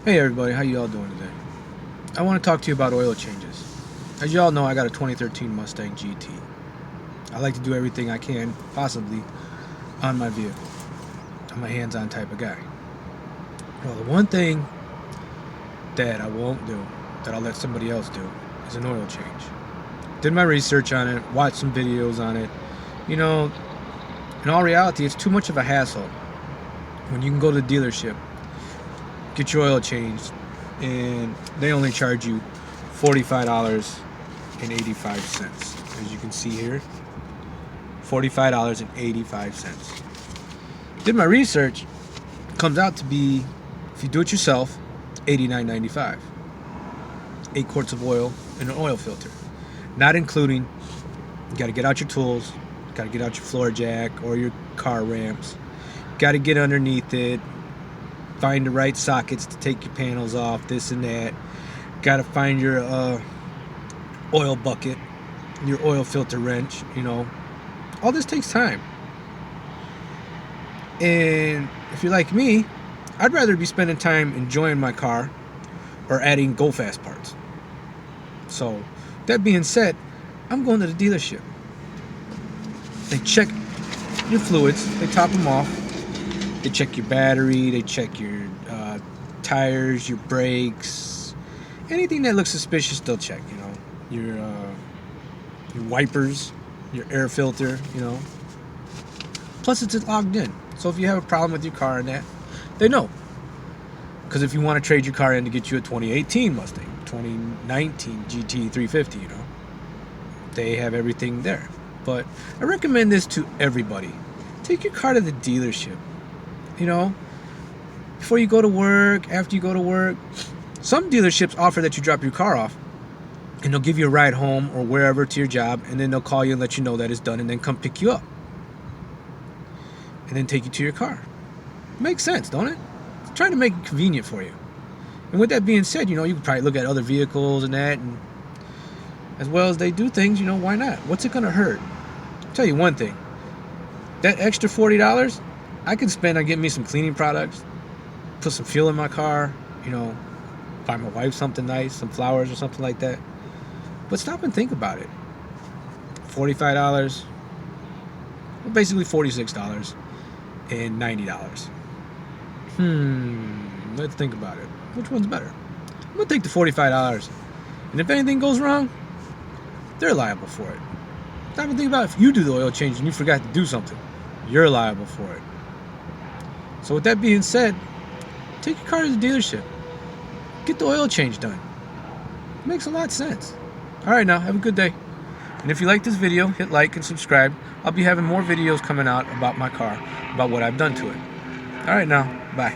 Hey everybody, how you all doing today? I want to talk to you about oil changes. As you all know, I got a 2013 Mustang GT. I like to do everything I can possibly on my vehicle. I'm a hands-on type of guy. Well, the one thing that I won't do, that I'll let somebody else do, is an oil change. Did my research on it, watched some videos on it. You know, in all reality, it's too much of a hassle when you can go to the dealership, get your oil changed, and they only charge you $45.85. As you can see here, $45.85. Did my research, comes out to be, if you do it yourself, $89.95. 8 quarts of oil and an oil filter, not including, you got to get out your tools, got to get out your floor jack or your car ramps, got to get underneath it, find the right sockets to take your panels off, this and that. Got to find your oil bucket, your oil filter wrench, you know. All this takes time. And if you're like me, I'd rather be spending time enjoying my car or adding go fast parts. So, that being said, I'm going to the dealership. They check your fluids, they top them off. They check your battery, they check your tires, your brakes, anything that looks suspicious they'll check, you know. Your wipers, your air filter, you know. Plus it's logged in. So if you have a problem with your car and that, they know. Because if you want to trade your car in to get you a 2018 Mustang, 2019 GT 350, you know, they have everything there. But I recommend this to everybody. Take your car to the dealership. You know, before you go to work, after you go to work. Some dealerships offer that you drop your car off and they'll give you a ride home or wherever to your job, and then they'll call you and let you know that it's done and then come pick you up and then take you to your car. Makes sense, don't it? It's trying to make it convenient for you. And with that being said, you know, you can probably look at other vehicles and that, and as well as they do things, you know, why not? What's it gonna hurt? I'll tell you one thing, that extra $40 I can spend on getting me some cleaning products, put some fuel in my car, you know, buy my wife something nice, some flowers or something like that. But stop and think about it. $45, well, basically $46 and $90. Let's think about it. Which one's better? I'm gonna take the $45. And if anything goes wrong, they're liable for it. Stop and think about it. If you do the oil change and you forgot to do something, you're liable for it. So with that being said, take your car to the dealership. Get the oil change done. It makes a lot of sense. Alright now, have a good day. And if you like this video, hit like and subscribe. I'll be having more videos coming out about my car, about what I've done to it. Alright now, bye.